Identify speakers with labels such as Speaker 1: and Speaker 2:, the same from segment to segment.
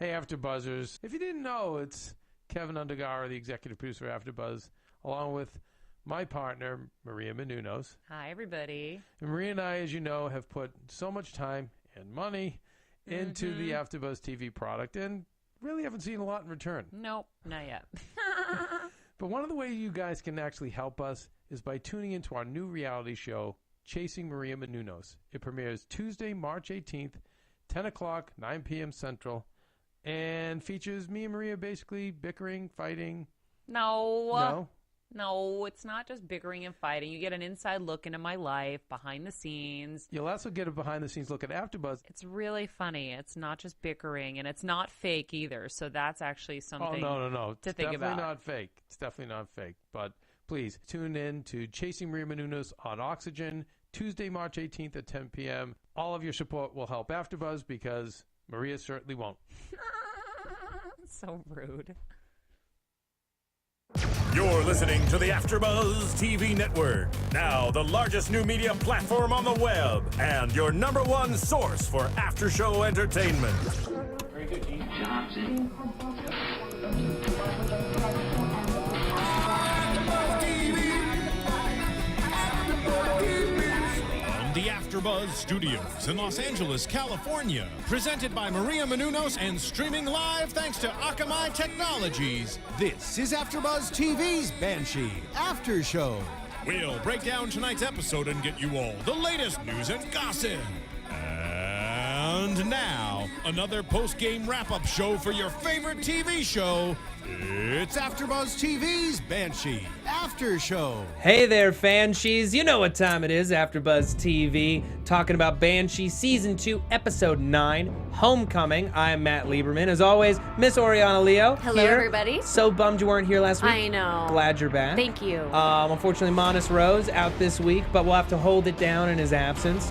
Speaker 1: Hey, AfterBuzzers. If you didn't know, it's Kevin Undergaro, the executive producer of AfterBuzz, along with my partner, Maria Menounos.
Speaker 2: Hi, everybody.
Speaker 1: And Maria and I, as you know, have put so much time and money into the AfterBuzz TV product and really haven't seen a lot in return.
Speaker 2: Nope, not yet.
Speaker 1: But one of the ways you guys can actually help us is by tuning into our new reality show, Chasing Maria Menounos. It premieres Tuesday, March 18th, 10 o'clock, 9 p.m. Central, and features me and Maria basically bickering, fighting.
Speaker 2: No, it's not just bickering and fighting. You get an inside look into my life, behind the scenes.
Speaker 1: You'll also get a behind-the-scenes look at AfterBuzz.
Speaker 2: It's really funny. It's not just bickering, and it's not fake either. So that's actually something
Speaker 1: no.
Speaker 2: to think about.
Speaker 1: It's definitely not fake. It's definitely not fake. But please tune in to Chasing Maria Menounos on Oxygen, Tuesday, March 18th at 10 p.m. All of your support will help AfterBuzz because Maria certainly won't.
Speaker 2: So rude.
Speaker 3: You're listening to the AfterBuzz TV Network, now the largest new media platform on the web, and your #1 source for after-show entertainment.
Speaker 4: Very good, Gene. Johnson.
Speaker 5: The AfterBuzz Studios in Los Angeles, California. Presented by Maria Menounos and streaming live thanks to Akamai Technologies.
Speaker 6: This is AfterBuzz TV's Banshee After Show.
Speaker 5: We'll break down tonight's episode and get you all the latest news and gossip. And now, another post-game wrap-up show for your favorite TV show. It's
Speaker 6: AfterBuzz TV's Banshee After Show.
Speaker 7: Hey there, Fanshees. You know what time it is. AfterBuzz TV, talking about Banshee Season 2, Episode 9, Homecoming. I'm Matt Lieberman. As always, Miss Oriana Leo.
Speaker 8: Hello,
Speaker 7: here.
Speaker 8: everybody.
Speaker 7: So bummed you weren't here last week.
Speaker 8: I know.
Speaker 7: Glad you're back.
Speaker 8: Thank you.
Speaker 7: Unfortunately, Monis Rose out this week, but we'll have to hold it down in his absence.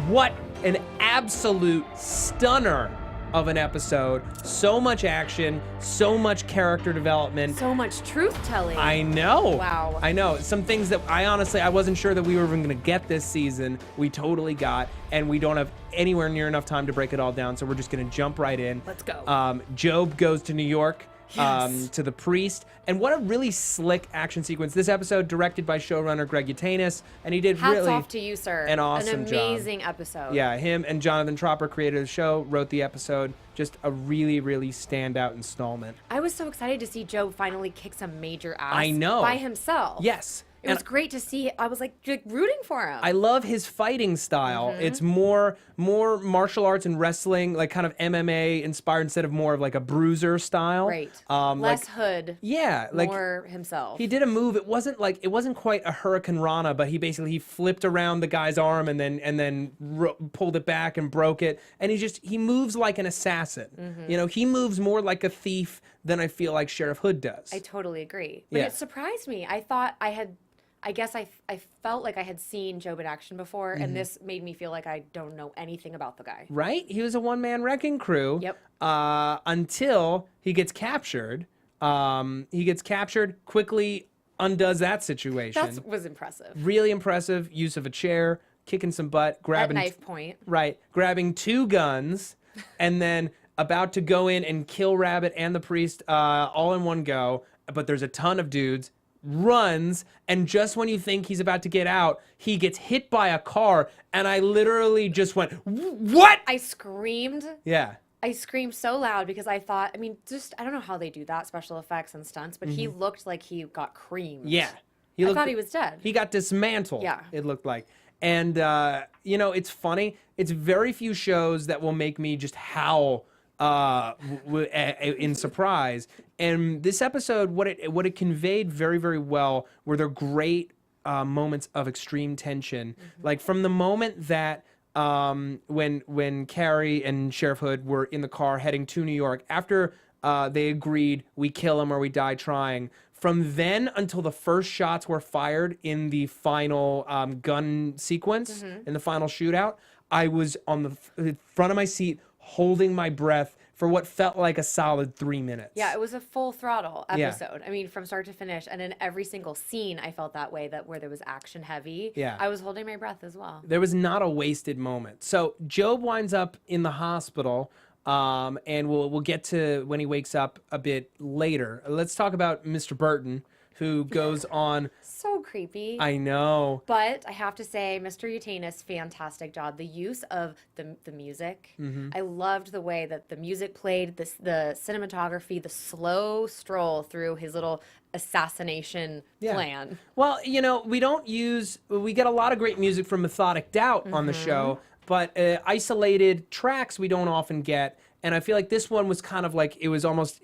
Speaker 7: What an absolute stunner of an episode. So much action, so much character development.
Speaker 8: So much truth-telling.
Speaker 7: I know.
Speaker 8: Wow.
Speaker 7: I know. Some things that I wasn't sure that we were even going to get this season. We totally got, and we don't have anywhere near enough time to break it all down, so we're just going to jump right in.
Speaker 8: Let's go.
Speaker 7: Job goes to New York.
Speaker 8: Yes.
Speaker 7: To the priest. And what a really slick action sequence. This episode directed by showrunner Greg Utanis, and he did
Speaker 8: Hats off to you, sir.
Speaker 7: an awesome job.
Speaker 8: An amazing episode.
Speaker 7: Yeah, him and Jonathan Tropper created the show, wrote the episode. Just a really, really standout installment.
Speaker 8: I was so excited to see Joe finally kick some major ass.
Speaker 7: I know.
Speaker 8: By himself.
Speaker 7: Yes.
Speaker 8: It was great to see. I was like rooting for him.
Speaker 7: I love his fighting style. It's more martial arts and wrestling, like kind of MMA inspired instead of more of like a bruiser style.
Speaker 8: Right. Less Hood.
Speaker 7: Yeah, like
Speaker 8: more himself.
Speaker 7: He did a move. It wasn't quite a Hurricane Rana, but he flipped around the guy's arm and then pulled it back and broke it. And he moves like an assassin. You know, he moves more like a thief than I feel like Sheriff Hood does.
Speaker 8: I totally agree. But it surprised me. I thought I guess I felt like I had seen Job in action before, and this made me feel like I don't know anything about the guy.
Speaker 7: Right? He was a one-man wrecking crew.
Speaker 8: Yep.
Speaker 7: Until he gets captured. Quickly undoes that situation.
Speaker 8: That was impressive.
Speaker 7: Really impressive use of a chair, kicking some butt, grabbing
Speaker 8: At knife point.
Speaker 7: Right. Grabbing 2 guns, and then about to go in and kill Rabbit and the priest all in one go. But there's a ton of dudes. Runs, and just when you think he's about to get out, he gets hit by a car, and I literally just went, what?
Speaker 8: I screamed.
Speaker 7: Yeah.
Speaker 8: I screamed so loud because I thought, I don't know how they do that, special effects and stunts, but he looked like he got creamed.
Speaker 7: Yeah.
Speaker 8: I thought he was dead.
Speaker 7: He got dismantled,
Speaker 8: Yeah.
Speaker 7: it looked like. And, it's funny. It's very few shows that will make me just howl in surprise. And this episode, what it conveyed very, very well were there great moments of extreme tension. Like from the moment that when Carrie and Sheriff Hood were in the car heading to New York, after they agreed we kill him or we die trying, from then until the first shots were fired in the final gun sequence, in the final shootout, I was on the front of my seat holding my breath for what felt like a solid 3 minutes.
Speaker 8: Yeah, it was a full throttle episode. I mean, from start to finish. And in every single scene, I felt that way, where there was action heavy.
Speaker 7: Yeah.
Speaker 8: I was holding my breath as well.
Speaker 7: There was not a wasted moment. So Job winds up in the hospital And we'll get to when he wakes up a bit later. Let's talk about Mr. Burton, who goes on.
Speaker 8: So creepy.
Speaker 7: I know.
Speaker 8: But I have to say, Mr. Utanis, fantastic job. The use of the music. I loved the way that the music played, the cinematography, the slow stroll through his little assassination plan.
Speaker 7: Well, we get a lot of great music from Methodic Doubt on the show, but isolated tracks we don't often get. And I feel like this one was kind of like, it was almost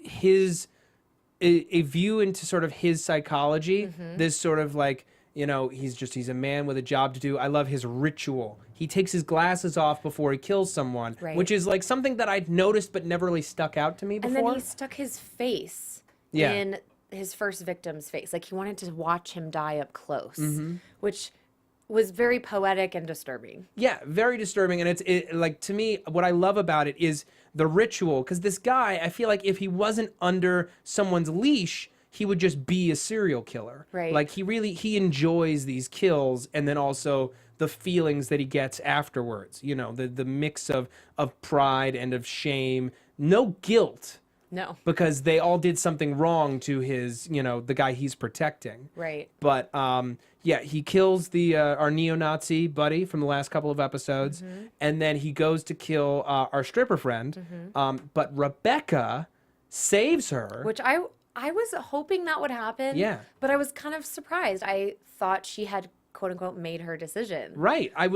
Speaker 7: a view into sort of his psychology. This sort of like, he's a man with a job to do. I love his ritual. He takes his glasses off before he kills someone, which is like something that I'd noticed but never really stuck out to me before.
Speaker 8: And then he stuck his face in his first victim's face. Like he wanted to watch him die up close, which was very poetic and disturbing.
Speaker 7: Yeah, very disturbing. And it's like, to me, what I love about it is the ritual. Because this guy, I feel like if he wasn't under someone's leash, he would just be a serial killer.
Speaker 8: Right.
Speaker 7: Like he enjoys these kills, and then also the feelings that he gets afterwards. The mix of pride and of shame. No guilt.
Speaker 8: No.
Speaker 7: Because they all did something wrong to his, the guy he's protecting.
Speaker 8: Right.
Speaker 7: But he kills our neo-Nazi buddy from the last couple of episodes, and then he goes to kill our stripper friend. But Rebecca saves her.
Speaker 8: Which I was hoping that would happen.
Speaker 7: Yeah.
Speaker 8: But I was kind of surprised. I thought she had, quote unquote, made her decision.
Speaker 7: Right. I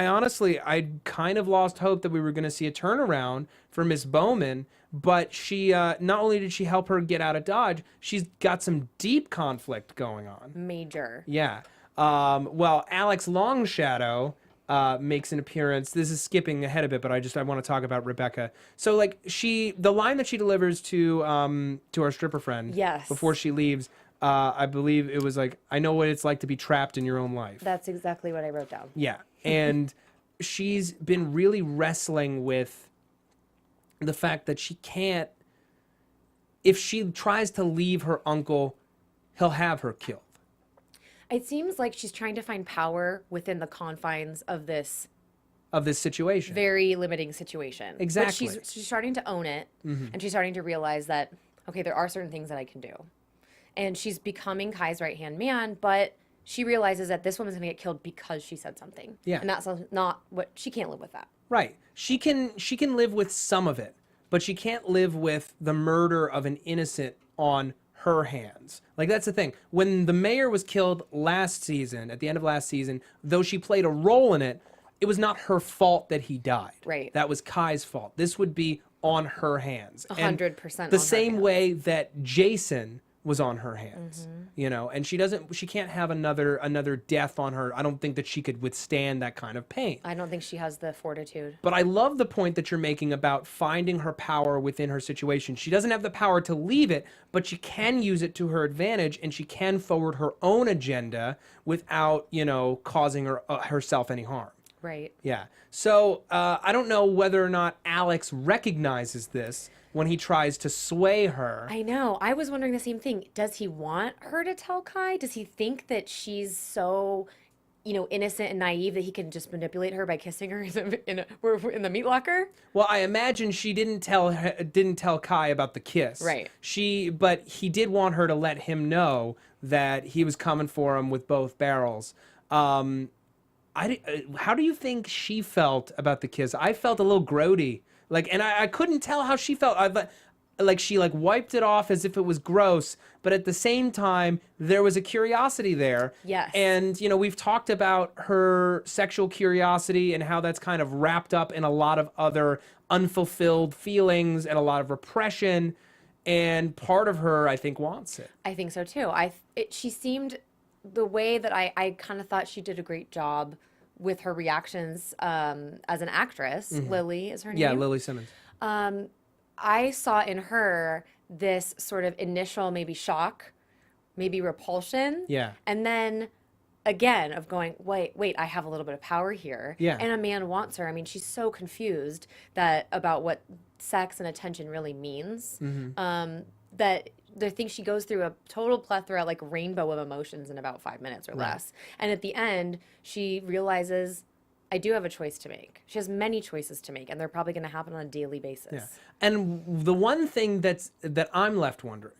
Speaker 7: honestly, I'd kind of lost hope that we were going to see a turnaround for Miss Bowman, but she, not only did she help her get out of Dodge, she's got some deep conflict going on.
Speaker 8: Major.
Speaker 7: Yeah. Well, Alex Longshadow makes an appearance. This is skipping ahead a bit, but I want to talk about Rebecca. So like the line that she delivers to our stripper friend before she leaves, I believe it was like, I know what it's like to be trapped in your own life.
Speaker 8: That's exactly what I wrote down.
Speaker 7: Yeah. And she's been really wrestling with the fact that she can't, if she tries to leave her uncle, he'll have her killed.
Speaker 8: It seems like she's trying to find power within the confines of this
Speaker 7: situation.
Speaker 8: Very limiting situation.
Speaker 7: Exactly.
Speaker 8: But she's starting to own it, and she's starting to realize that, okay, there are certain things that I can do. And she's becoming Kai's right-hand man, but she realizes that this woman's going to get killed because she said something.
Speaker 7: Yeah.
Speaker 8: And that's not what, she can't live with that.
Speaker 7: Right. She can live with some of it, but she can't live with the murder of an innocent on her hands. Like, that's the thing. When the mayor was killed last season, at the end of last season, though she played a role in it, it was not her fault that he died.
Speaker 8: Right.
Speaker 7: That was Kai's fault. This would be on her hands.
Speaker 8: 100%
Speaker 7: the same way that Jason was on her hands, and she can't have another death on her. I don't think that she could withstand that kind of pain.
Speaker 8: I don't think she has the fortitude.
Speaker 7: But I love the point that you're making about finding her power within her situation. She doesn't have the power to leave it, but she can use it to her advantage, and she can forward her own agenda without, causing herself any harm.
Speaker 8: Right.
Speaker 7: Yeah. So I don't know whether or not Alex recognizes this when he tries to sway her.
Speaker 8: I know. I was wondering the same thing. Does he want her to tell Kai? Does he think that she's so, innocent and naive that he can just manipulate her by kissing her in the meat locker?
Speaker 7: Well, I imagine she didn't tell Kai about the kiss.
Speaker 8: Right.
Speaker 7: But he did want her to let him know that he was coming for him with both barrels. How do you think she felt about the kiss? I felt a little grody. And I couldn't tell how she felt. She wiped it off as if it was gross, but at the same time, there was a curiosity there.
Speaker 8: Yes.
Speaker 7: And, we've talked about her sexual curiosity and how that's kind of wrapped up in a lot of other unfulfilled feelings and a lot of repression. And part of her, I think, wants it.
Speaker 8: I think so, too. She seemed, the way that I kind of thought she did a great job with her reactions as an actress. Lily is her name.
Speaker 7: Yeah, Lily Simmons.
Speaker 8: I saw in her this sort of initial maybe shock, maybe repulsion.
Speaker 7: Yeah.
Speaker 8: And then again of going, wait, I have a little bit of power here.
Speaker 7: Yeah.
Speaker 8: And a man wants her. I mean, she's so confused about what sex and attention really means. That I think she goes through a total plethora, rainbow of emotions in about 5 minutes or less. And at the end, she realizes, I do have a choice to make. She has many choices to make, and they're probably going to happen on a daily basis.
Speaker 7: Yeah. And the one thing that I'm left wondering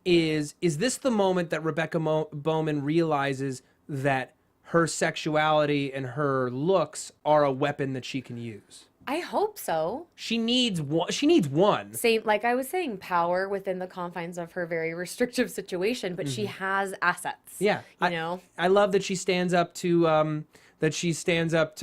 Speaker 7: is this the moment that Rebecca Bowman realizes that her sexuality and her looks are a weapon that she can use?
Speaker 8: I hope so.
Speaker 7: She needs one. She needs one.
Speaker 8: Same, like I was saying, power within the confines of her very restrictive situation, but she has assets.
Speaker 7: Yeah,
Speaker 8: you know.
Speaker 7: I love that she stands up to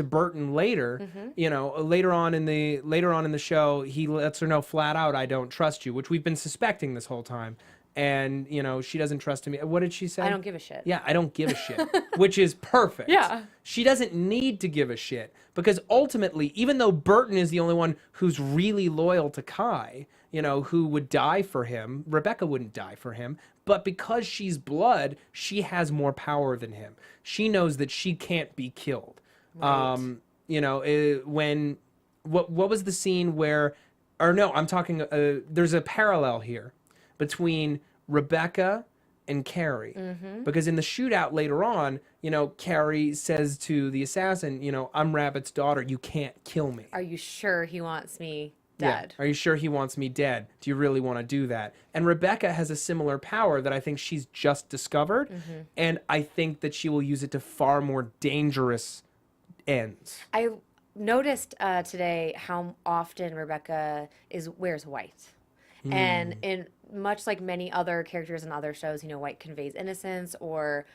Speaker 7: Burton later. You know, later on in the show, he lets her know flat out, "I don't trust you," which we've been suspecting this whole time. And, you know, she doesn't trust him. What did she say?
Speaker 8: I don't give a shit.
Speaker 7: Yeah, I don't give a shit, which is perfect.
Speaker 8: Yeah.
Speaker 7: She doesn't need to give a shit because ultimately, even though Burton is the only one who's really loyal to Kai, you know, who would die for him, Rebecca wouldn't die for him. But because she's blood, she has more power than him. She knows that she can't be killed.
Speaker 8: Right.
Speaker 7: You know, what was the scene where, or no, I'm talking, there's a parallel here between Rebecca and Carrie. Because in the shootout later on, you know, Carrie says to the assassin, you know, "I'm Rabbit's daughter. You can't kill me."
Speaker 8: Are you sure he wants me dead?
Speaker 7: Yeah. Are you sure he wants me dead? Do you really want to do that? And Rebecca has a similar power that I think she's just discovered. And I think that she will use it to far more dangerous ends.
Speaker 8: I noticed today how often Rebecca wears white. And in much like many other characters in other shows, you know, white conveys innocence or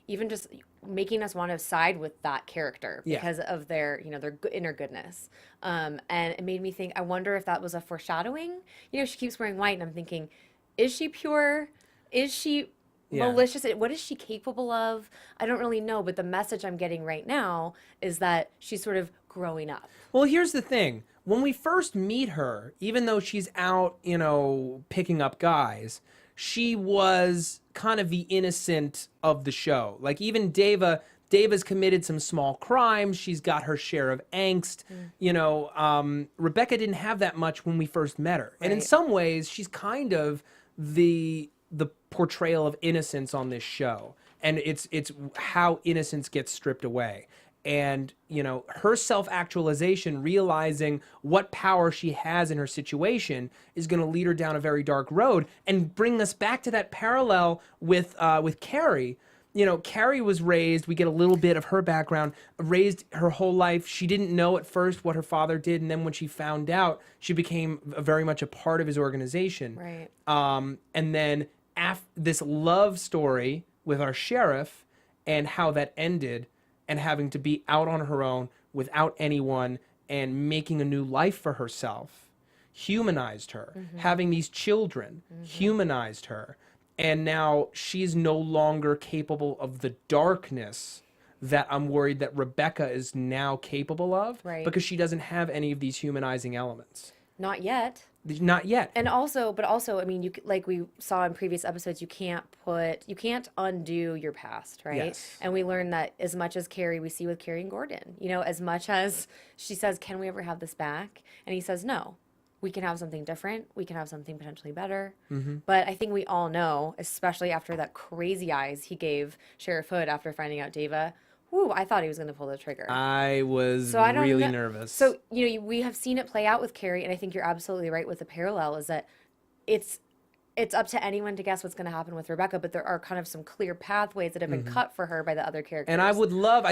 Speaker 8: even just making us want to side with that character because of their, you know, their inner goodness. And it made me think, I wonder if that was a foreshadowing. You know, she keeps wearing white and I'm thinking, is she pure? Is she malicious? What is she capable of? I don't really know, but the message I'm getting right now is that she's sort of growing up.
Speaker 7: Well, here's the thing. When we first meet her, even though she's out, you know, picking up guys, she was kind of the innocent of the show. Like even Deva's committed some small crimes. She's got her share of angst. You know, Rebecca didn't have that much when we first met her. And in some ways, she's kind of the portrayal of innocence on this show. And it's how innocence gets stripped away. And, you know, her self-actualization, realizing what power she has in her situation is going to lead her down a very dark road and bring us back to that parallel with Carrie. You know, Carrie was raised, we get a little bit of her background, raised her whole life. She didn't know at first what her father did. And then when she found out, she became very much a part of his organization.
Speaker 8: Right.
Speaker 7: And then this love story with our sheriff and how that ended, and having to be out on her own without anyone and making a new life for herself, humanized her. Having these children humanized her. And now she's no longer capable of the darkness that I'm worried that Rebecca is now capable of.
Speaker 8: Right.
Speaker 7: Because she doesn't have any of these humanizing elements.
Speaker 8: Not yet.
Speaker 7: Not yet.
Speaker 8: And also, I mean, like we saw in previous episodes, you can't undo your past, right?
Speaker 7: Yes.
Speaker 8: And we learned that as much as Carrie, we see with Carrie and Gordon, you know, as much as she says, "Can we ever have this back?" And he says, "No, we can have something different. We can have something potentially better." But I think we all know, especially after that crazy eyes he gave Sheriff Hood after finding out Deva, whew, I thought he was going to pull the trigger.
Speaker 7: I was really nervous.
Speaker 8: So, you know, we have seen it play out with Carrie, and I think you're absolutely right with the parallel is that it's up to anyone to guess what's going to happen with Rebecca, but there are kind of some clear pathways that have been cut for her by the other characters.
Speaker 7: And I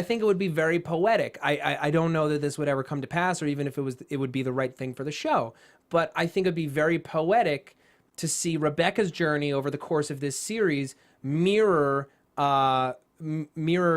Speaker 7: think it would be very poetic. I don't know that this would ever come to pass or even if it would be the right thing for the show. But I think it would be very poetic to see Rebecca's journey over the course of this series mirror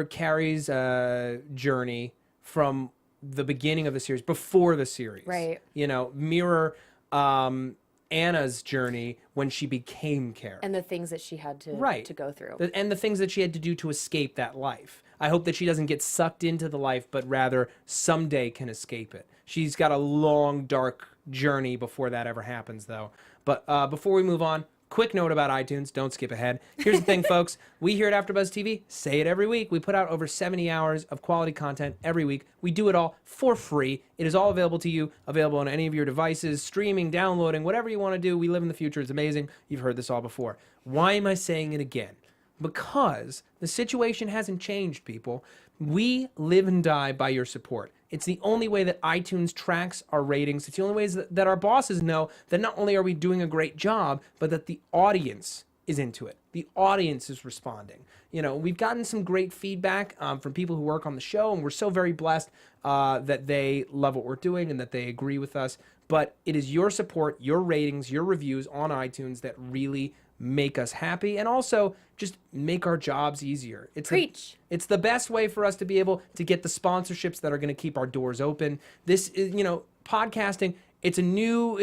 Speaker 7: Carrie's journey from the beginning of the series, before the series.
Speaker 8: Right.
Speaker 7: You know, mirror Anna's journey when she became Carrie.
Speaker 8: And the things that she had to go through.
Speaker 7: And the things that she had to do to escape that life. I hope that she doesn't get sucked into the life, but rather someday can escape it. She's got a long, dark journey before that ever happens, though. But before we move on, quick note about iTunes. Don't skip ahead. Here's the thing, folks. We here at AfterBuzz TV say it every week. We put out over 70 hours of quality content every week. We do it all for free. It is all available to you, available on any of your devices, streaming, downloading, whatever you want to do. We live in the future. It's amazing. You've heard this all before. Why am I saying it again? Because the situation hasn't changed, people. We live and die by your support. It's the only way that iTunes tracks our ratings. It's the only ways that our bosses know that not only are we doing a great job, but that the audience is into it. The audience is responding. You know, we've gotten some great feedback from people who work on the show, and we're so very blessed that they love what we're doing and that they agree with us. But it is your support, your ratings, your reviews on iTunes that really make us happy and also just make our jobs easier. It's the best way for us to be able to get the sponsorships that are going to keep our doors open. This is, you know, podcasting, it's a new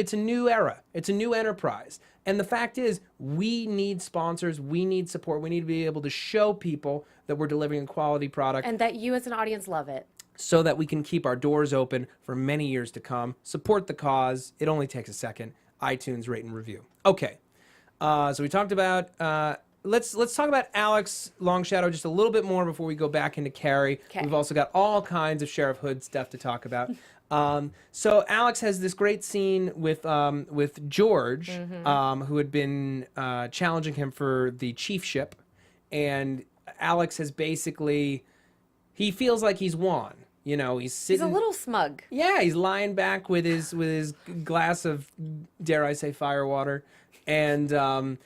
Speaker 7: era. It's a new enterprise. And the fact is, we need sponsors, we need support, we need to be able to show people that we're delivering a quality product.
Speaker 8: And that you as an audience love it.
Speaker 7: So that we can keep our doors open for many years to come. Support the cause. It only takes a second. iTunes, rate and review. Okay. So we talked about, let's talk about Alex Longshadow just a little bit more before we go back into Carrie.
Speaker 8: Okay.
Speaker 7: We've also got all kinds of Sheriff Hood stuff to talk about. So Alex has this great scene with George, who had been challenging him for the chiefship, and Alex has basically, he feels like he's won. You know, he's sitting.
Speaker 8: He's a little smug.
Speaker 7: Yeah, he's lying back with his glass of, dare I say, firewater, and one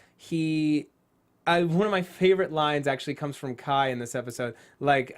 Speaker 7: of my favorite lines actually comes from Kai in this episode. Like,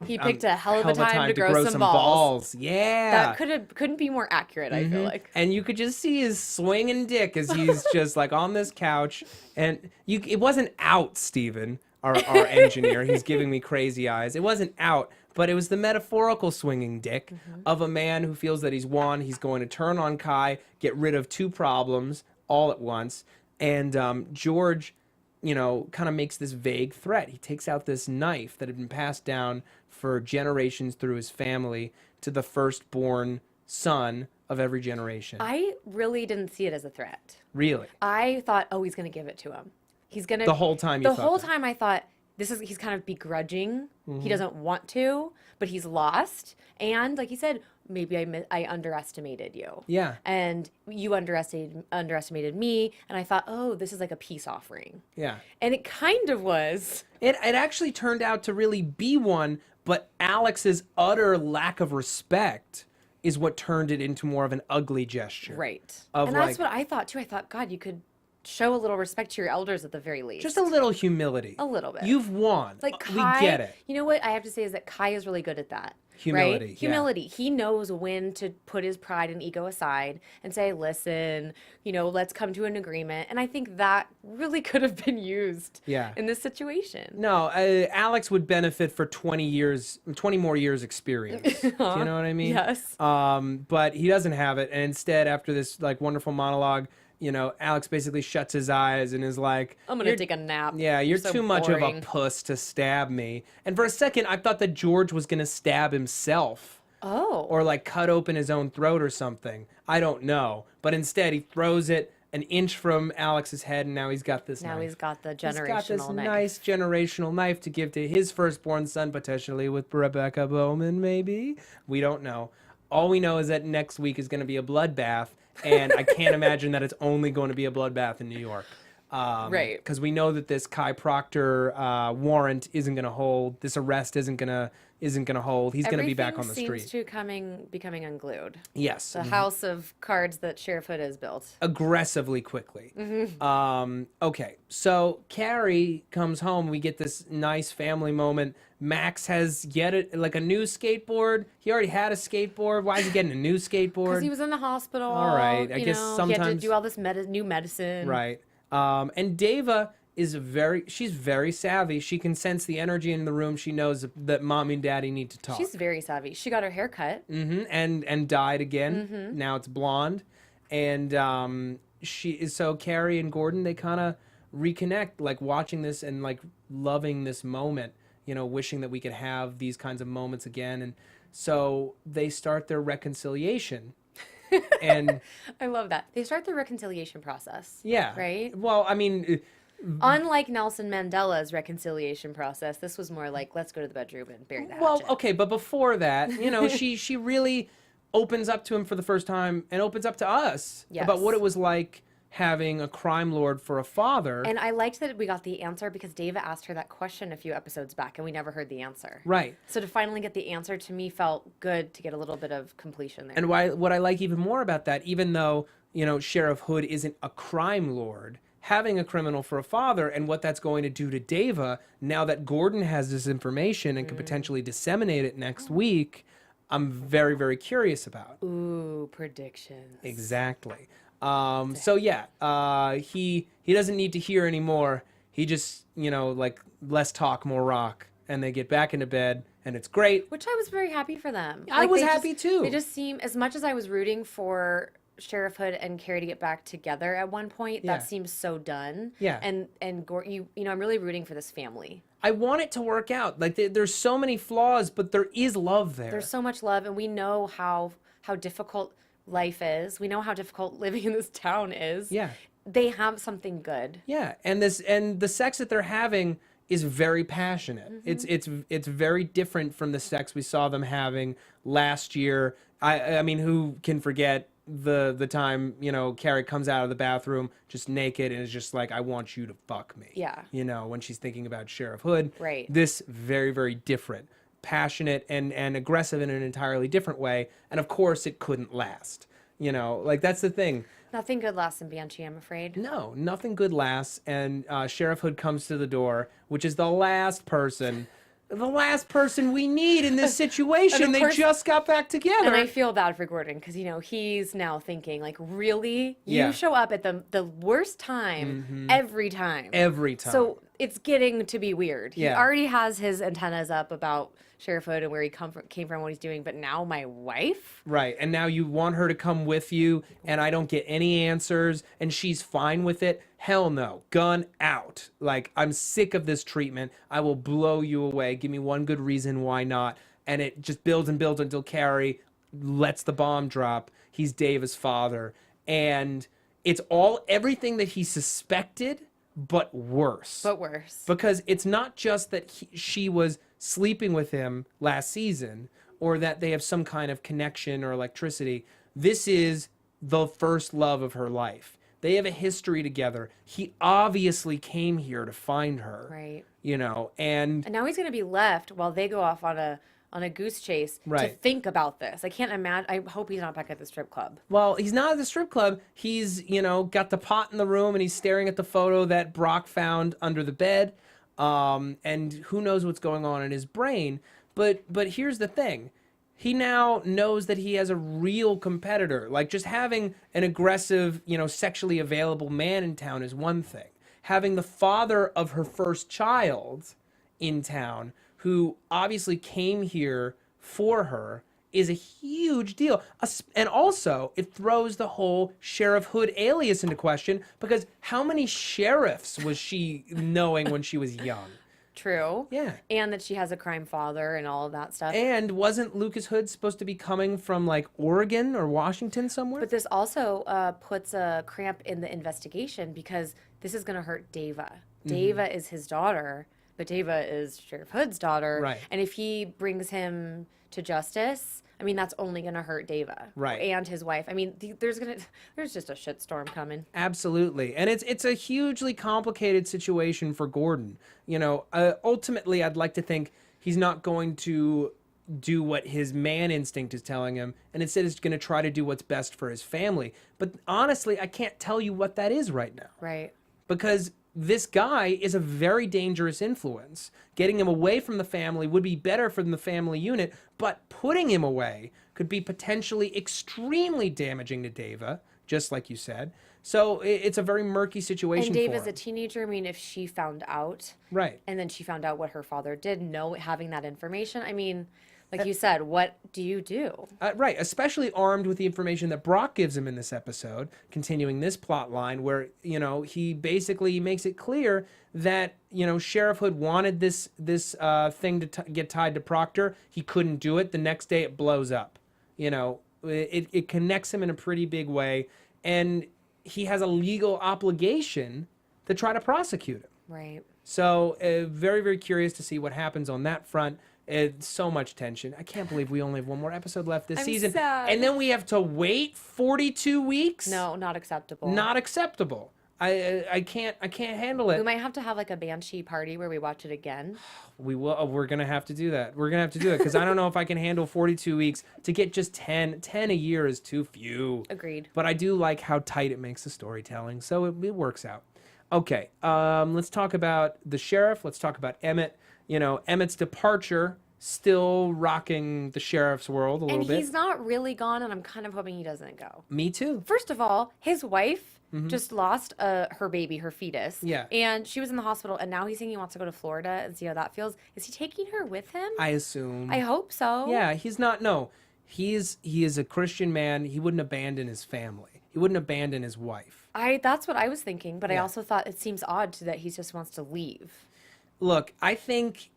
Speaker 8: He picked a hell of a time to grow some balls.
Speaker 7: Yeah,
Speaker 8: That couldn't be more accurate. I feel like.
Speaker 7: And you could just see his swinging dick as he's just like on this couch, and it wasn't out, Steven, our engineer. He's giving me crazy eyes. It wasn't out. But it was the metaphorical swinging dick of a man who feels that he's won. He's going to turn on Kai, get rid of two problems all at once. And George, you know, kind of makes this vague threat. He takes out this knife that had been passed down for generations through his family to the firstborn son of every generation.
Speaker 8: I really didn't see it as a threat.
Speaker 7: Really?
Speaker 8: I thought, oh, he's going to give it to him. He's going to.
Speaker 7: The whole time you thought
Speaker 8: The whole
Speaker 7: that.
Speaker 8: time I thought, he's kind of begrudging. He doesn't want to, but he's lost. And like he said, maybe I underestimated you.
Speaker 7: Yeah.
Speaker 8: And you underestimated me. And I thought, oh, this is like a peace offering.
Speaker 7: Yeah.
Speaker 8: And it kind of was.
Speaker 7: It actually turned out to really be one, but Alex's utter lack of respect is what turned it into more of an ugly gesture.
Speaker 8: Right.
Speaker 7: And
Speaker 8: that's what I thought too. I thought, God, you could show a little respect to your elders at the very least.
Speaker 7: Just a little humility.
Speaker 8: A little bit.
Speaker 7: You've won.
Speaker 8: Like Kai,
Speaker 7: we get it.
Speaker 8: You know what I have to say is that Kai is really good at that.
Speaker 7: Humility.
Speaker 8: Right?
Speaker 7: Yeah.
Speaker 8: Humility. He knows when to put his pride and ego aside and say, listen, you know, let's come to an agreement. And I think that really could have been used in this situation.
Speaker 7: No, Alex would benefit for 20 more years experience. Do you know what I mean?
Speaker 8: Yes.
Speaker 7: But he doesn't have it. And instead, after this like wonderful monologue, you know, Alex basically shuts his eyes and is like,
Speaker 8: I'm going to take a nap.
Speaker 7: Yeah, you're
Speaker 8: so
Speaker 7: too much of a
Speaker 8: boring."
Speaker 7: puss to stab me. And for a second, I thought that George was going to stab himself.
Speaker 8: Oh.
Speaker 7: Or like cut open his own throat or something. I don't know. But instead, he throws it an inch from Alex's head, and now he's got this knife.
Speaker 8: Now he's got the generational
Speaker 7: He's got this
Speaker 8: knife.
Speaker 7: nice generational knife to give to his firstborn son, potentially with Rebecca Bowman, maybe. We don't know. All we know is that next week is going to be a bloodbath, and I can't imagine that it's only going to be a bloodbath in New York.
Speaker 8: Right.
Speaker 7: Because we know that this Kai Proctor warrant isn't going to hold. This arrest isn't going to hold. He's going to be back on the street.
Speaker 8: Everything seems to becoming unglued.
Speaker 7: Yes.
Speaker 8: The house of cards that Sheriff Hood has built.
Speaker 7: Aggressively quickly. Okay, so Carrie comes home. We get this nice family moment. Max has like a new skateboard. He already had a skateboard. Why is he getting a new skateboard?
Speaker 8: Because he was in the hospital.
Speaker 7: All right, I guess
Speaker 8: he had to
Speaker 7: sometimes-
Speaker 8: do all this new medicine.
Speaker 7: Right. And Deva is she's very savvy. She can sense the energy in the room. She knows that mommy and daddy need to talk.
Speaker 8: She's very savvy. She got her hair cut.
Speaker 7: And dyed again. Now it's blonde. And so Carrie and Gordon, they kind of reconnect, like watching this and like loving this moment, you know, wishing that we could have these kinds of moments again. And so they start their reconciliation. And
Speaker 8: I love that. They start the reconciliation process.
Speaker 7: yeah.
Speaker 8: Right?
Speaker 7: Well, I mean,
Speaker 8: Unlike Nelson Mandela's reconciliation process, this was more like, let's go to the bedroom and bury the hatchet.
Speaker 7: well, okay, but before that, you know, she really opens up to him for the first time and opens up to us
Speaker 8: Yes.
Speaker 7: about what it was like having a crime lord for a father.
Speaker 8: And I liked that we got the answer because Dava asked her that question a few episodes back and we never heard the answer.
Speaker 7: Right.
Speaker 8: So to finally get the answer to me felt good to get a little bit of completion there.
Speaker 7: And what I like even more about that, even though, Sheriff Hood isn't a crime lord, having a criminal for a father and what that's going to do to Dava, now that Gordon has this information and could potentially disseminate it next week, I'm very, very curious about.
Speaker 8: Ooh, predictions.
Speaker 7: Exactly. So yeah, he doesn't need to hear anymore. He just, less talk, more rock. And they get back into bed, and it's great.
Speaker 8: Which I was very happy for them.
Speaker 7: I was happy too.
Speaker 8: They just seem, as much as I was rooting for Sheriff Hood and Carrie to get back together at one point, that seems so done.
Speaker 7: Yeah.
Speaker 8: And Gordon, I'm really rooting for this family.
Speaker 7: I want it to work out. Like there's so many flaws, but there is love there.
Speaker 8: There's so much love, and we know how difficult life is. We know how difficult living in this town is.
Speaker 7: Yeah.
Speaker 8: They have something good.
Speaker 7: Yeah, and the sex that they're having is very passionate. It's very different from the sex we saw them having last year. I mean, who can forget the time, Carrie comes out of the bathroom just naked and is just like, I want you to fuck me.
Speaker 8: Yeah.
Speaker 7: When she's thinking about Sheriff Hood.
Speaker 8: Right.
Speaker 7: This very, very different. Passionate and aggressive in an entirely different way. And of course it couldn't last. That's the thing.
Speaker 8: Nothing good lasts in Banshee, I'm afraid.
Speaker 7: No, nothing good lasts. And Sheriff Hood comes to the door, which is the last person we need in this situation. They just got back together.
Speaker 8: And I feel bad for Gordon because, he's now thinking, like, really? You show up at the worst time every time.
Speaker 7: Every time.
Speaker 8: So it's getting to be weird.
Speaker 7: Yeah.
Speaker 8: He already has his antennas up about Sheriff Hood and where he came from, what he's doing, but now my wife?
Speaker 7: Right, and now you want her to come with you, and I don't get any answers, and she's fine with it. Hell no. Gun out. Like, I'm sick of this treatment. I will blow you away. Give me one good reason why not. And it just builds and builds until Carrie lets the bomb drop. He's Dava's father. And it's everything that he suspected, but worse. Because it's not just that she was sleeping with him last season or that they have some kind of connection or electricity. This is the first love of her life. They have a history together. He obviously came here to find her.
Speaker 8: Right.
Speaker 7: And
Speaker 8: now he's going to be left while they go off on a goose chase to think about this. I can't imagine. I hope he's not back at the strip club.
Speaker 7: Well, he's not at the strip club. He's, got the pot in the room and he's staring at the photo that Brock found under the bed. And who knows what's going on in his brain. But here's the thing. He now knows that he has a real competitor. Like, just having an aggressive, sexually available man in town is one thing. Having the father of her first child in town, who obviously came here for her, is a huge deal. And also, it throws the whole Sheriff Hood alias into question, because how many sheriffs was she knowing when she was young?
Speaker 8: True.
Speaker 7: Yeah.
Speaker 8: And that she has a crime father and all of that stuff.
Speaker 7: And wasn't Lucas Hood supposed to be coming from, like, Oregon or Washington somewhere?
Speaker 8: But this also puts a cramp in the investigation because this is going to hurt Dava. Dava is his daughter, but Dava is Sheriff Hood's daughter.
Speaker 7: Right.
Speaker 8: And if he brings him to justice, I mean, that's only going to hurt Dava.
Speaker 7: Right.
Speaker 8: And his wife. I mean, there's just a shitstorm coming.
Speaker 7: Absolutely. And it's a hugely complicated situation for Gordon. Ultimately, I'd like to think he's not going to do what his man instinct is telling him, and instead is going to try to do what's best for his family. But honestly, I can't tell you what that is right now.
Speaker 8: Right.
Speaker 7: Because this guy is a very dangerous influence. Getting him away from the family would be better for the family unit, but putting him away could be potentially extremely damaging to Dava, just like you said. So it's a very murky situation.
Speaker 8: And
Speaker 7: for
Speaker 8: Dava's
Speaker 7: him.
Speaker 8: a teenager. I mean, if she found out,
Speaker 7: right,
Speaker 8: and then she found out what her father did, having that information. I mean, like you said, what do you do?
Speaker 7: Right, especially armed with the information that Brock gives him in this episode, continuing this plot line where, he basically makes it clear that, Sheriff Hood wanted this thing to get tied to Proctor. He couldn't do it. The next day it blows up. It connects him in a pretty big way, and he has a legal obligation to try to prosecute him.
Speaker 8: Right.
Speaker 7: So very, very curious to see what happens on that front. It's so much tension. I can't believe we only have one more episode left this season.
Speaker 8: sad.
Speaker 7: And then we have to wait 42 weeks?
Speaker 8: No, not acceptable.
Speaker 7: Not acceptable. I can't handle it.
Speaker 8: We might have to have like a Banshee party where we watch it again.
Speaker 7: We will. We're gonna have to do that. We're gonna have to do it because I don't know if I can handle 42 weeks to get just 10. 10 a year is too few.
Speaker 8: Agreed.
Speaker 7: But I do like how tight it makes the storytelling, so it works out. Okay, let's talk about the sheriff. Let's talk about Emmett. You know, Emmett's departure still rocking the sheriff's world a little bit.
Speaker 8: And he's not really gone, and I'm kind of hoping he doesn't go.
Speaker 7: Me too.
Speaker 8: First of all, his wife just lost her baby, her fetus.
Speaker 7: Yeah.
Speaker 8: And she was in the hospital, and now he's saying he wants to go to Florida and see how that feels. Is he taking her with him?
Speaker 7: I assume.
Speaker 8: I hope so.
Speaker 7: Yeah, he's not. No, he is a Christian man. He wouldn't abandon his family. He wouldn't abandon his wife.
Speaker 8: That's what I was thinking, but I
Speaker 7: Yeah.
Speaker 8: also thought it seems odd that he just wants to leave.
Speaker 7: Look, I think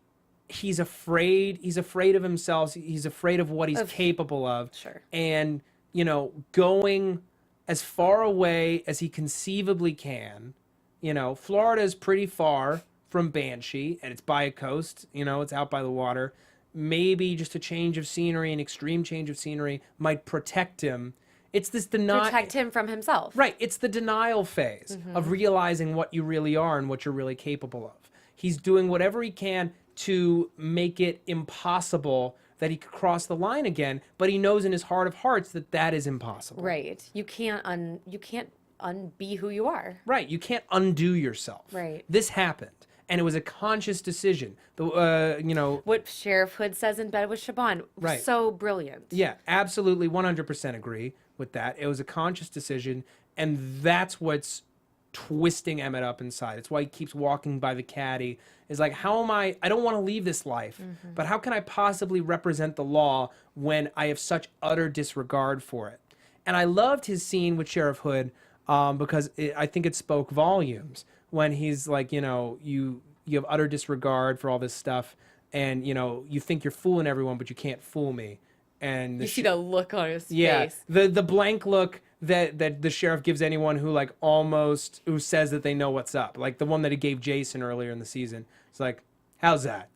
Speaker 7: he's afraid. He's afraid of himself. He's afraid of what he's capable of.
Speaker 8: Sure.
Speaker 7: And, you know, going as far away as he conceivably can. You know, Florida is pretty far from Banshee, and it's by a coast. You know, it's out by the water. Maybe just a change of scenery, an extreme change of scenery, might protect him. It's this
Speaker 8: Protect him from himself.
Speaker 7: Right. It's the denial phase of realizing what you really are and what you're really capable of. He's doing whatever he can to make it impossible that he could cross the line again, but he knows in his heart of hearts that that is impossible.
Speaker 8: Right. You can't unbe who you are.
Speaker 7: Right. You can't undo yourself.
Speaker 8: Right.
Speaker 7: This happened, and it was a conscious decision. You know.
Speaker 8: What Sheriff Hood says in bed with Siobhan.
Speaker 7: Right.
Speaker 8: So brilliant.
Speaker 7: Yeah, absolutely, 100% agree with that. It was a conscious decision, and that's what's twisting Emmett up inside. It's why he keeps walking by the caddy. Is like, how am I don't want to leave this life, but how can I possibly represent the law when I have such utter disregard for it? And I loved his scene with Sheriff Hood because I think it spoke volumes when he's like, you know, you have utter disregard for all this stuff, and, you know, you think you're fooling everyone, but you can't fool me. And
Speaker 8: You see the look on his face.
Speaker 7: the blank look that the sheriff gives anyone who who says that they know what's up, like the one that he gave Jason earlier in the season. It's like, how's that?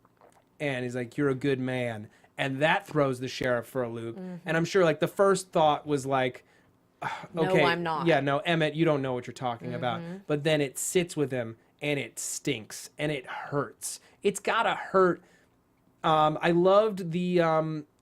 Speaker 7: And he's like, you're a good man, and that throws the sheriff for a loop. And I'm sure the first thought was like, okay,
Speaker 8: No, I'm not.
Speaker 7: Yeah, no, Emmett, you don't know what you're talking about. But then it sits with him, and it stinks, and it hurts. It's gotta hurt. I loved the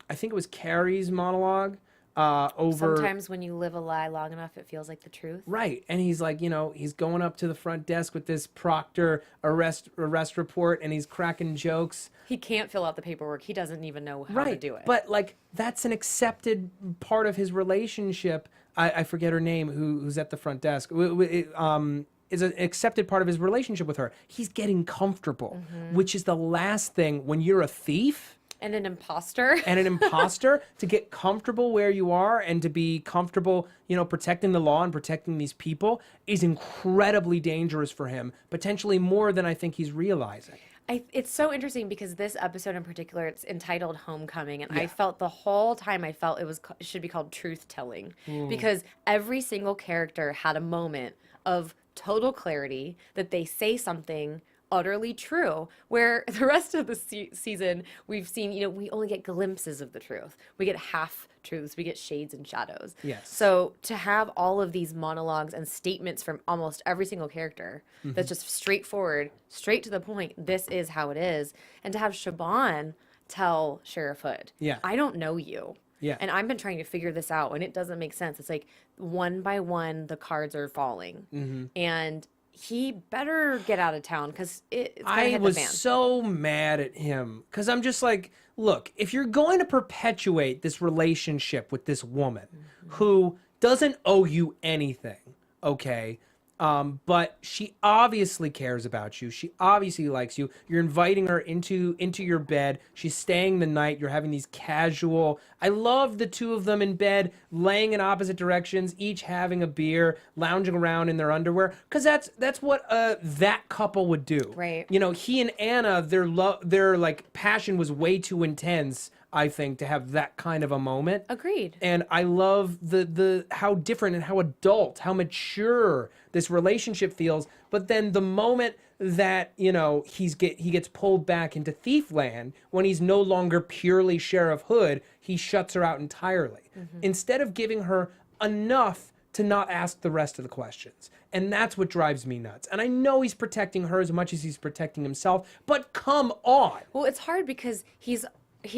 Speaker 7: I think it was Carrie's monologue over.
Speaker 8: Sometimes when you live a lie long enough, it feels like the truth.
Speaker 7: Right, and he's like, you know, he's going up to the front desk with this Proctor arrest report, and he's cracking jokes.
Speaker 8: He can't fill out the paperwork. He doesn't even know how to do it.
Speaker 7: But that's an accepted part of his relationship. I forget her name. Who's at the front desk? Is an accepted part of his relationship with her. He's getting comfortable, which is the last thing when you're a thief.
Speaker 8: And an imposter.
Speaker 7: To get comfortable where you are and to be comfortable, you know, protecting the law and protecting these people is incredibly dangerous for him, potentially more than I think he's realizing.
Speaker 8: It's so interesting because this episode in particular, it's entitled Homecoming, and I felt the whole time it should be called truth telling, because every single character had a moment of total clarity that they say something utterly true, where the rest of the season we've seen, you know, we only get glimpses of the truth. We get half truths, we get shades and shadows.
Speaker 7: Yes.
Speaker 8: So to have all of these monologues and statements from almost every single character that's just straightforward, straight to the point, this is how it is, and to have Siobhan tell Sheriff Hood, I don't know you.
Speaker 7: Yeah.
Speaker 8: And I've been trying to figure this out, and it doesn't make sense. It's like one by one, the cards are falling. And he better get out of town because it's gonna hit the fan.
Speaker 7: I was so mad at him because I'm just like, look, if you're going to perpetuate this relationship with this woman who doesn't owe you anything, okay, but she obviously cares about you. She obviously likes you. You're inviting her into your bed. She's staying the night. You're having these casual. I love the two of them in bed, laying in opposite directions, each having a beer, lounging around in their underwear, because that's what that couple would do.
Speaker 8: Right.
Speaker 7: You know, he and Anna, their passion was way too intense I think, to have that kind of a moment.
Speaker 8: Agreed.
Speaker 7: And I love the how different and how adult, how mature this relationship feels. But then the moment that, you know, he gets pulled back into thief land, when he's no longer purely Sheriff Hood, he shuts her out entirely. Instead of giving her enough to not ask the rest of the questions. And that's what drives me nuts. And I know he's protecting her as much as he's protecting himself, but come on.
Speaker 8: Well, it's hard because he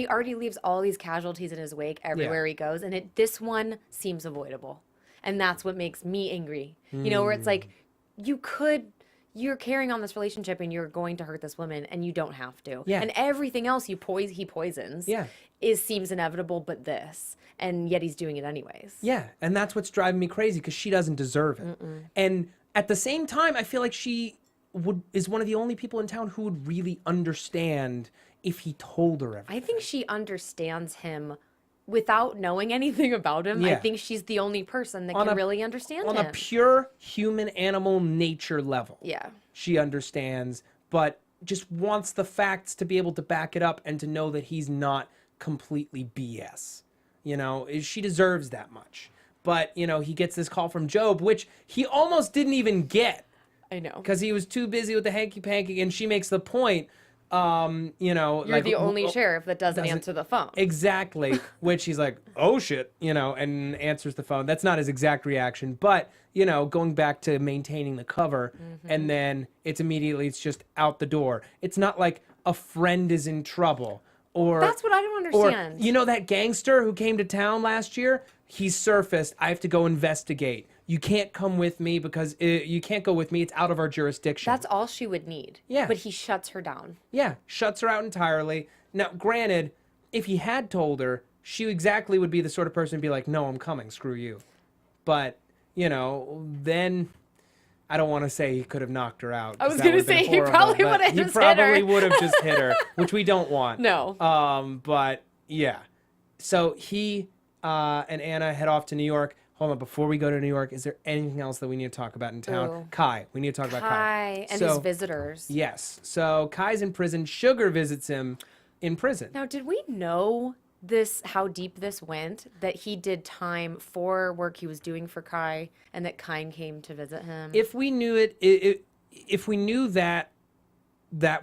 Speaker 8: already leaves all these casualties in his wake everywhere he goes, and this one seems avoidable. And that's what makes me angry. You know, where it's like, you're carrying on this relationship and you're going to hurt this woman and you don't have to.
Speaker 7: Yeah.
Speaker 8: And everything else he poisons seems inevitable but this. And yet he's doing it anyways.
Speaker 7: Yeah, and that's what's driving me crazy, because she doesn't deserve it. And at the same time, I feel like she is one of the only people in town who would really understand if he told her everything.
Speaker 8: I think she understands him without knowing anything about him. I think she's the only person that can really understand him.
Speaker 7: On a pure human animal nature level.
Speaker 8: Yeah.
Speaker 7: She understands, but just wants the facts to be able to back it up and to know that he's not completely BS. You know, she deserves that much. But, you know, he gets this call from Job, which he almost didn't even get.
Speaker 8: I know.
Speaker 7: Because he was too busy with the hanky-panky, and she makes the point, you know.
Speaker 8: You're
Speaker 7: like,
Speaker 8: the only sheriff that doesn't answer the phone.
Speaker 7: Exactly. Which he's like, oh, shit, you know, and answers the phone. That's not his exact reaction. But, you know, going back to maintaining the cover, and then it's just out the door. It's not like a friend is in trouble. Or,
Speaker 8: that's what I don't understand.
Speaker 7: Or, you know, that gangster who came to town last year? He's surfaced. I have to go investigate. You can't come with me because you can't go with me. It's out of our jurisdiction.
Speaker 8: That's all she would need.
Speaker 7: Yeah.
Speaker 8: But he shuts her down.
Speaker 7: Yeah, shuts her out entirely. Now, granted, if he had told her, she exactly would be the sort of person to be like, no, I'm coming, screw you. But, you know, then I don't want to say he could have knocked her out.
Speaker 8: I was going to say he probably would have just hit her.
Speaker 7: He probably would have just hit her, which we don't want.
Speaker 8: No.
Speaker 7: But yeah. So he and Anna head off to New York. Hold on, before we go to New York, is there anything else that we need to talk about in town?
Speaker 8: Ooh.
Speaker 7: Kai. We need to talk about Kai.
Speaker 8: And his visitors.
Speaker 7: Yes. So Kai's in prison. Sugar visits him in prison.
Speaker 8: Now, did we know how deep this went, that he did time for work he was doing for Kai, and that Kai came to visit him?
Speaker 7: If we knew if we knew that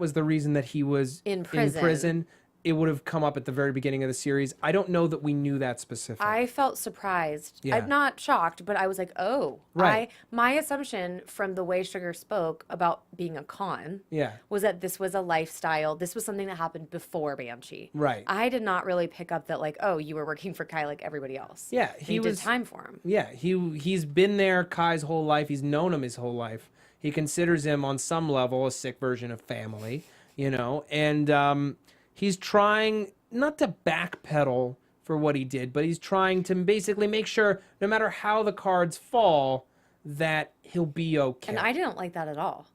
Speaker 7: was the reason that he was
Speaker 8: in prison,
Speaker 7: it would have come up at the very beginning of the series. I don't know that we knew that specifically.
Speaker 8: I felt surprised.
Speaker 7: Yeah.
Speaker 8: I'm not shocked, but I was like, oh.
Speaker 7: Right.
Speaker 8: My assumption from the way Sugar spoke about being a con was that this was a lifestyle. This was something that happened before Banshee.
Speaker 7: Right.
Speaker 8: I did not really pick up that, like, oh, you were working for Kai like everybody else.
Speaker 7: Yeah.
Speaker 8: He did time for him.
Speaker 7: Yeah. He's been there Kai's whole life. He's known him his whole life. He considers him on some level a sick version of family, you know, and he's trying not to backpedal for what he did, but he's trying to basically make sure, no matter how the cards fall, that he'll be okay.
Speaker 8: And I didn't like that at all.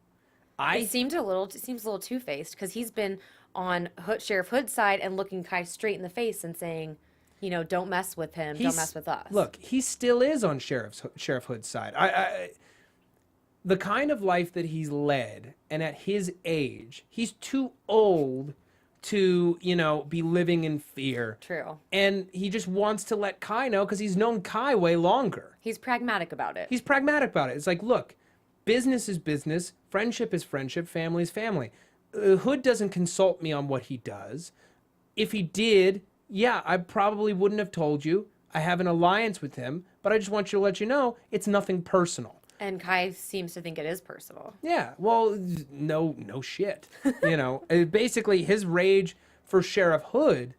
Speaker 8: It seems a little two-faced, because he's been on Sheriff Hood's side and looking Kai straight in the face and saying, you know, don't mess with him, don't mess with us.
Speaker 7: Look, he still is on Sheriff Hood's side. The kind of life that he's led, and at his age, he's too old to, you know, be living in fear.
Speaker 8: True.
Speaker 7: And he just wants to let Kai know, because he's known Kai way longer.
Speaker 8: He's pragmatic about it.
Speaker 7: He's pragmatic about it. It's like, look, business is business, friendship is friendship, family is family. Hood doesn't consult me on what he does. If he did, yeah, I probably wouldn't have told you. I have an alliance with him, but I just want you to let you know it's nothing personal.
Speaker 8: And Kai seems to think it is personal.
Speaker 7: Yeah, well, no shit. You know, basically his rage for Sheriff Hood,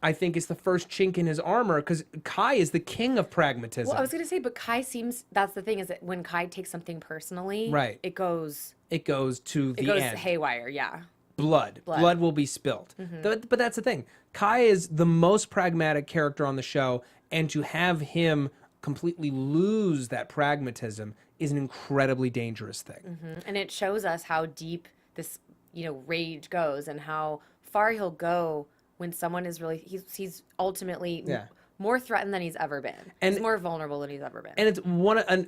Speaker 7: I think, is the first chink in his armor, because Kai is the king of pragmatism.
Speaker 8: Well, I was going to say, but Kai seems, that's the thing, is that when Kai takes something personally,
Speaker 7: right,
Speaker 8: it goes
Speaker 7: to the end. It
Speaker 8: goes haywire, yeah.
Speaker 7: Blood will be spilt. But that's the thing. Kai is the most pragmatic character on the show, and to have him completely lose that pragmatism is an incredibly dangerous thing.
Speaker 8: And it shows us how deep this, you know, rage goes, and how far he'll go when someone is really, he's ultimately more threatened than he's ever been. And he's more vulnerable than he's ever been.
Speaker 7: And it's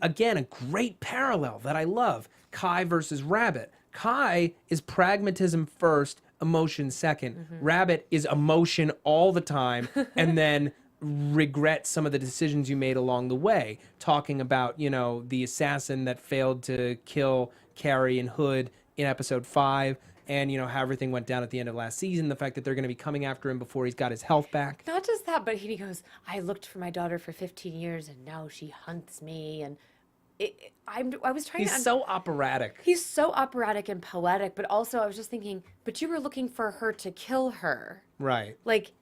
Speaker 7: again, a great parallel that I love. Kai versus Rabbit. Kai is pragmatism first, emotion second. Rabbit is emotion all the time, and then regret some of the decisions you made along the way. Talking about, the assassin that failed to kill Carrie and Hood in episode 5, and, how everything went down at the end of last season. The fact that they're going to be coming after him before he's got his health back.
Speaker 8: Not just that, but he goes, I looked for my daughter for 15 years, and now she hunts me, and I was trying to...
Speaker 7: He's so operatic.
Speaker 8: He's so operatic and poetic, but also I was just thinking, but you were looking for her to kill her.
Speaker 7: Right.
Speaker 8: Like,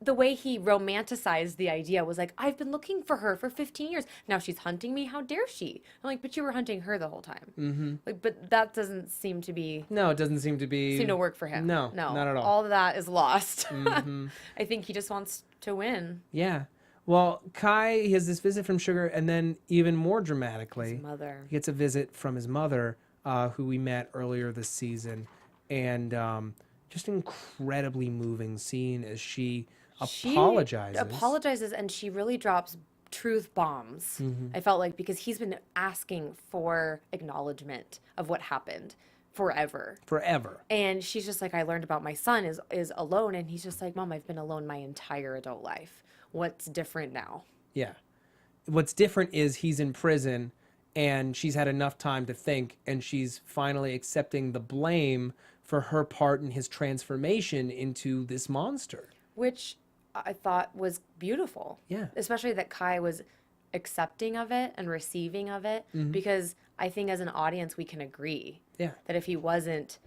Speaker 8: the way he romanticized the idea was like, I've been looking for her for 15 years. Now she's hunting me. How dare she? I'm like, but you were hunting her the whole time. Mm-hmm. Like, but that doesn't seem to be...
Speaker 7: No, it doesn't seem to
Speaker 8: work for him.
Speaker 7: No, not at all.
Speaker 8: All of that is lost. Mm-hmm. I think he just wants to win.
Speaker 7: Yeah. Well, Kai, he has this visit from Sugar, and then even more dramatically,
Speaker 8: His mother.
Speaker 7: He gets a visit from his mother, who we met earlier this season, and just an incredibly moving scene as she apologizes.
Speaker 8: She apologizes, and she really drops truth bombs. I felt like, because he's been asking for acknowledgement of what happened forever. And she's just like, I learned about my son is alone, and he's just like, Mom, I've been alone my entire adult life. What's different now?
Speaker 7: Yeah. What's different is he's in prison, and she's had enough time to think, and she's finally accepting the blame for her part in his transformation into this monster.
Speaker 8: Which I thought was beautiful.
Speaker 7: Yeah.
Speaker 8: Especially that Kai was accepting of it and receiving of it, because I think as an audience we can agree that if he wasn't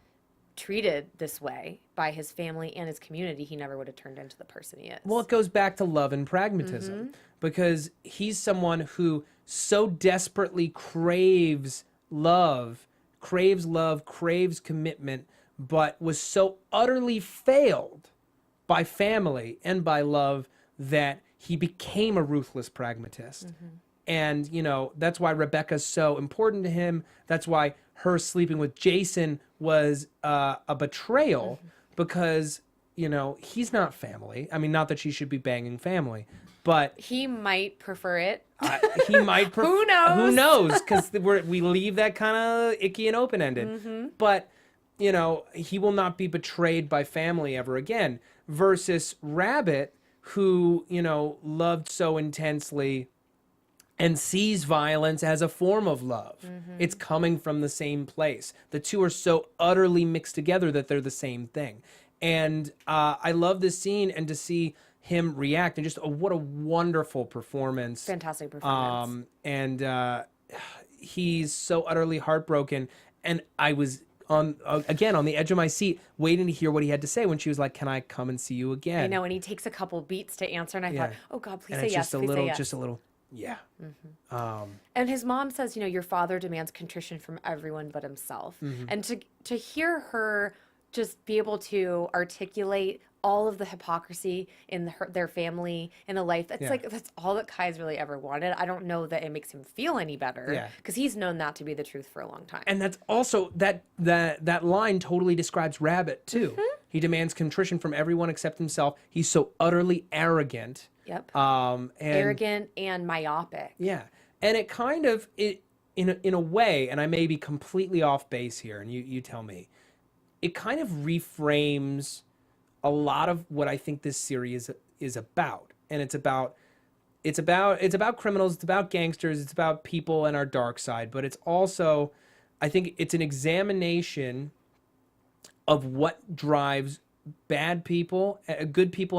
Speaker 8: treated this way by his family and his community, he never would have turned into the person he is.
Speaker 7: Well, it goes back to love and pragmatism, because he's someone who so desperately craves love, craves commitment, but was so utterly failed by family and by love that he became a ruthless pragmatist. And, that's why Rebecca's so important to him. That's why her sleeping with Jason was a betrayal, because, he's not family. I mean, not that she should be banging family, but...
Speaker 8: He might prefer it.
Speaker 7: He might prefer...
Speaker 8: Who knows?
Speaker 7: Who knows? Because we leave that kind of icky and open-ended. But, he will not be betrayed by family ever again. Versus Rabbit, who, loved so intensely and sees violence as a form of love. It's coming from the same place. The two are so utterly mixed together that they're the same thing. And I love this scene, and to see him react, and just what a wonderful performance.
Speaker 8: Fantastic performance.
Speaker 7: And he's so utterly heartbroken. And I was on the edge of my seat, waiting to hear what he had to say when she was like, "Can I come and see you again?"
Speaker 8: I know, and he takes a couple beats to answer, and I thought, "Oh God, please
Speaker 7: and
Speaker 8: say
Speaker 7: it's
Speaker 8: yes, please say yes."
Speaker 7: Just a little. Yeah.
Speaker 8: And his mom says, your father demands contrition from everyone but himself. And to hear her just be able to articulate all of the hypocrisy in their family, in a life, that's all that Kai's really ever wanted. I don't know that it makes him feel any better, because he's known that to be the truth for a long time.
Speaker 7: And that's also that line totally describes Rabbit too. He demands contrition from everyone except himself. He's so utterly arrogant.
Speaker 8: Yep.
Speaker 7: And
Speaker 8: arrogant and myopic.
Speaker 7: Yeah. And it kind of, in a way, and I may be completely off base here, and you tell me, it kind of reframes a lot of what I think this series is about. And it's about criminals, it's about gangsters, it's about people and our dark side, but it's also, I think it's an examination of what drives good people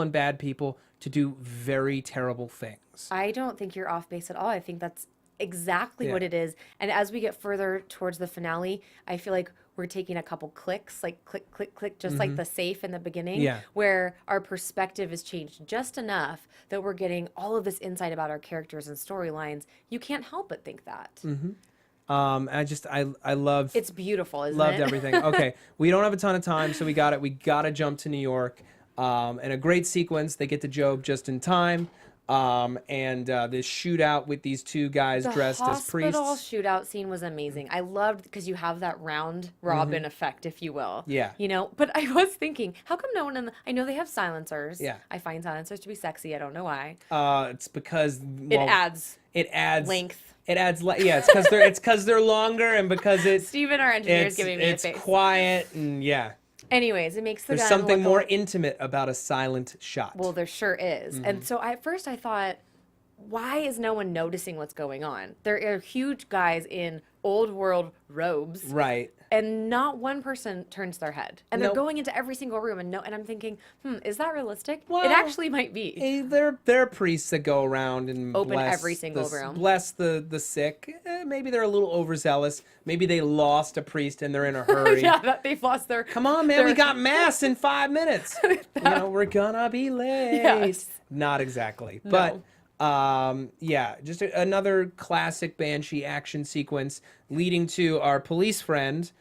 Speaker 7: and bad people to do very terrible things.
Speaker 8: I don't think you're off base at all. I think that's exactly what it is. And as we get further towards the finale, I feel like we're taking a couple clicks, like click, click, click, just like the safe in the beginning, where our perspective is changed just enough that we're getting all of this insight about our characters and storylines. You can't help but think that.
Speaker 7: I love...
Speaker 8: It's beautiful, isn't it?
Speaker 7: Loved everything. Okay, we don't have a ton of time, so we got to jump to New York. And a great sequence. They get to Job just in time. And this shootout with these two guys dressed as priests.
Speaker 8: The hospital shootout scene was amazing. I loved, because you have that round robin effect, if you will.
Speaker 7: Yeah.
Speaker 8: But I was thinking, how come no one I know they have silencers.
Speaker 7: Yeah.
Speaker 8: I find silencers to be sexy. I don't know why.
Speaker 7: It's because
Speaker 8: it adds length.
Speaker 7: It's because they're longer, and because it's
Speaker 8: Steven, our engineer, is giving me a face.
Speaker 7: It's quiet, and
Speaker 8: Anyways, it makes the
Speaker 7: There's
Speaker 8: gun
Speaker 7: something
Speaker 8: look
Speaker 7: more intimate about a silent shot.
Speaker 8: Well, there sure is. And so at first I thought, why is no one noticing what's going on? There are huge guys in old world robes.
Speaker 7: Right.
Speaker 8: And not one person turns their head. And they're
Speaker 7: Nope.
Speaker 8: going into every single room and I'm thinking, is that realistic?
Speaker 7: Well,
Speaker 8: it actually might be.
Speaker 7: There are priests that go around and
Speaker 8: Open
Speaker 7: bless
Speaker 8: every single room.
Speaker 7: Bless the sick. Maybe they're a little overzealous. Maybe they lost a priest and they're in a hurry.
Speaker 8: Yeah, that they've lost their...
Speaker 7: Come on, man, we got mass in 5 minutes. We're gonna be late.
Speaker 8: Yes.
Speaker 7: Not exactly.
Speaker 8: No.
Speaker 7: But yeah, just another classic Banshee action sequence leading to our police friend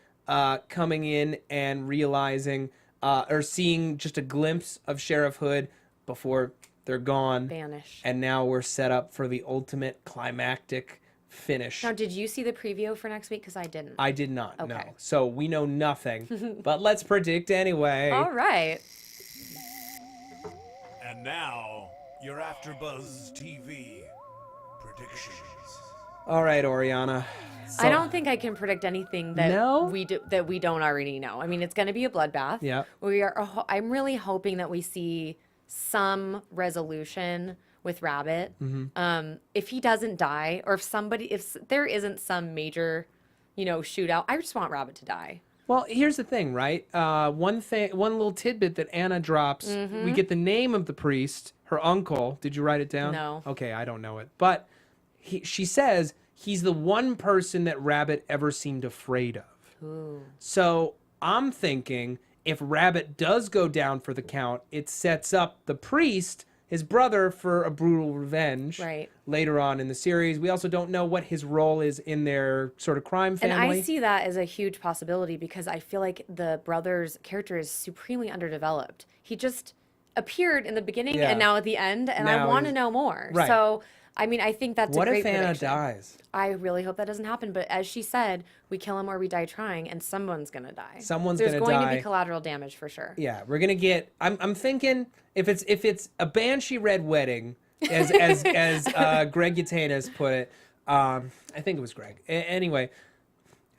Speaker 7: coming in and realizing or seeing just a glimpse of Sheriff Hood before they're gone.
Speaker 8: Vanish.
Speaker 7: And now we're set up for the ultimate climactic finish.
Speaker 8: Now, did you see the preview for next week? Because I didn't.
Speaker 7: I did not,
Speaker 8: Okay.
Speaker 7: no. So we know nothing, but let's predict anyway.
Speaker 8: All right.
Speaker 3: And now, your AfterBuzz TV predictions.
Speaker 7: All right, Oriana.
Speaker 8: I don't think I can predict anything that
Speaker 7: No?
Speaker 8: we don't already know. I mean, it's going to be a bloodbath.
Speaker 7: Yeah.
Speaker 8: I'm really hoping that we see some resolution with Rabbit. If he doesn't die, or if there isn't some major, shootout, I just want Rabbit to die.
Speaker 7: Well, here's the thing, right? One little tidbit that Anna drops. We get the name of the priest, her uncle. Did you write it down?
Speaker 8: No.
Speaker 7: Okay, I don't know it. But she says he's the one person that Rabbit ever seemed afraid of.
Speaker 8: Ooh.
Speaker 7: So I'm thinking if Rabbit does go down for the count, it sets up the priest, his brother, for a brutal revenge
Speaker 8: Right.
Speaker 7: later on in the series. We also don't know what his role is in their sort of crime family.
Speaker 8: And I see that as a huge possibility because I feel like the brother's character is supremely underdeveloped. He just appeared in the beginning
Speaker 7: Yeah.
Speaker 8: and now at the end, and I
Speaker 7: Now
Speaker 8: want to
Speaker 7: he's-
Speaker 8: know more.
Speaker 7: Right.
Speaker 8: So, I mean, I think that's
Speaker 7: What
Speaker 8: a great
Speaker 7: if Anna
Speaker 8: prediction.
Speaker 7: dies?
Speaker 8: I really hope that doesn't happen. But as she said, we kill him or we die trying, and someone's gonna die.
Speaker 7: Someone's
Speaker 8: There's
Speaker 7: gonna
Speaker 8: going to
Speaker 7: die.
Speaker 8: be collateral damage for sure.
Speaker 7: Yeah, we're gonna get. I'm thinking if it's a Banshee Red Wedding, as Greg Yatanis put it. I think it was Greg. Anyway,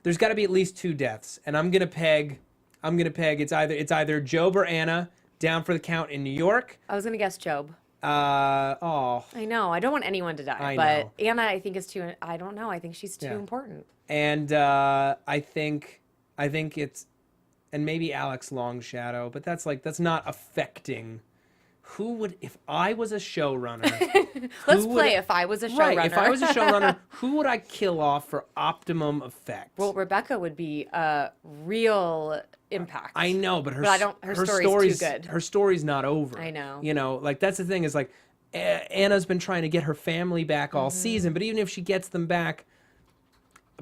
Speaker 7: there's got to be at least 2 deaths, and I'm gonna peg. It's either Job or Anna down for the count in New York.
Speaker 8: I was gonna guess Job.
Speaker 7: Oh.
Speaker 8: I know. I don't want anyone to die.
Speaker 7: I
Speaker 8: but
Speaker 7: know.
Speaker 8: Anna, I think is too. I don't know. I think she's too
Speaker 7: Yeah.
Speaker 8: important.
Speaker 7: And I think it's, and maybe Alex Longshadow, but that's not affecting. Who would, if I was a showrunner?
Speaker 8: Let's
Speaker 7: who
Speaker 8: play
Speaker 7: would-
Speaker 8: if I was a showrunner.
Speaker 7: Right, if I was a showrunner, who would I kill off for optimum effect?
Speaker 8: Well, Rebecca would be a real impact.
Speaker 7: I know, but her
Speaker 8: story's too good.
Speaker 7: Her story's not over.
Speaker 8: I know.
Speaker 7: Like that's the thing is like Anna's been trying to get her family back all season, but even if she gets them back,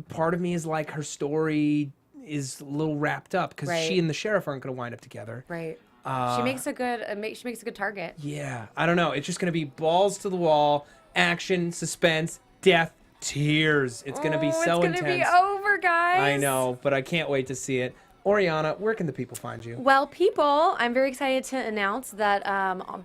Speaker 7: part of me is like her story is a little wrapped up because
Speaker 8: Right.
Speaker 7: she and the sheriff aren't going to wind up together.
Speaker 8: Right. She makes a good target.
Speaker 7: Yeah, I don't know. It's just going to be balls to the wall, action, suspense, death, tears. It's going to be so
Speaker 8: It's
Speaker 7: intense.
Speaker 8: gonna be over, guys.
Speaker 7: I know, but I can't wait to see it. Oriana, where can the people find you?
Speaker 8: Well, people, I'm very excited to announce that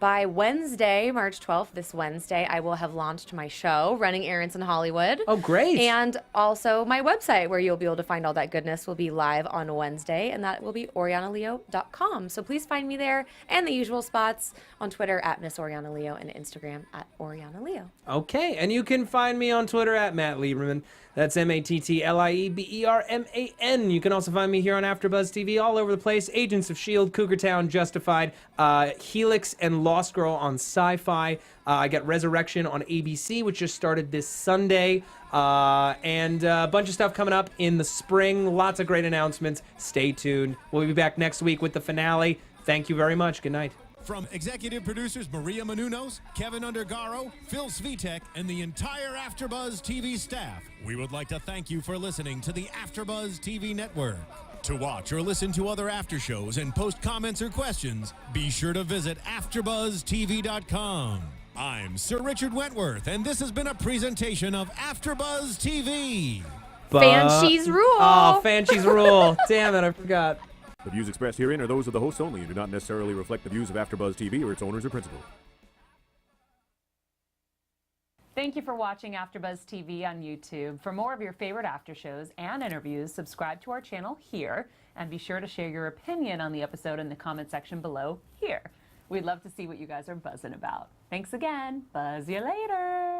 Speaker 8: by Wednesday, March 12th, this Wednesday, I will have launched my show, Running Errands in Hollywood.
Speaker 7: Oh, great.
Speaker 8: And also my website, where you'll be able to find all that goodness, will be live on Wednesday, and that will be OrianaLeo.com. So please find me there, and the usual spots on Twitter at Miss Oriana Leo and Instagram at Oriana Leo.
Speaker 7: Okay, and you can find me on Twitter at Matt Lieberman. That's MattLieberman. You can also find me here on AfterBuzz TV all over the place. Agents of S.H.I.E.L.D., Cougar Town, Justified, Helix, and Lost Girl on Sci-Fi. I got Resurrection on ABC, which just started this Sunday. And a bunch of stuff coming up in the spring. Lots of great announcements. Stay tuned. We'll be back next week with the finale. Thank you very much. Good night.
Speaker 5: From executive producers Maria Menounos, Kevin Undergaro, Phil Svitek, and the entire AfterBuzz TV staff, we would like to thank you for listening to the AfterBuzz TV network. To watch or listen to other after shows and post comments or questions, be sure to visit AfterBuzzTV.com. I'm Sir Richard Wentworth, and this has been a presentation of AfterBuzz TV.
Speaker 8: Banshees rule.
Speaker 7: Oh, Banshees rule. Damn it, I forgot.
Speaker 9: The views expressed herein are those of the hosts only and do not necessarily reflect the views of AfterBuzz TV or its owners or principals.
Speaker 2: Thank you for watching AfterBuzz TV on YouTube. For more of your favorite after shows and interviews, subscribe to our channel here. And be sure to share your opinion on the episode in the comment section below here. We'd love to see what you guys are buzzing about. Thanks again. Buzz you later.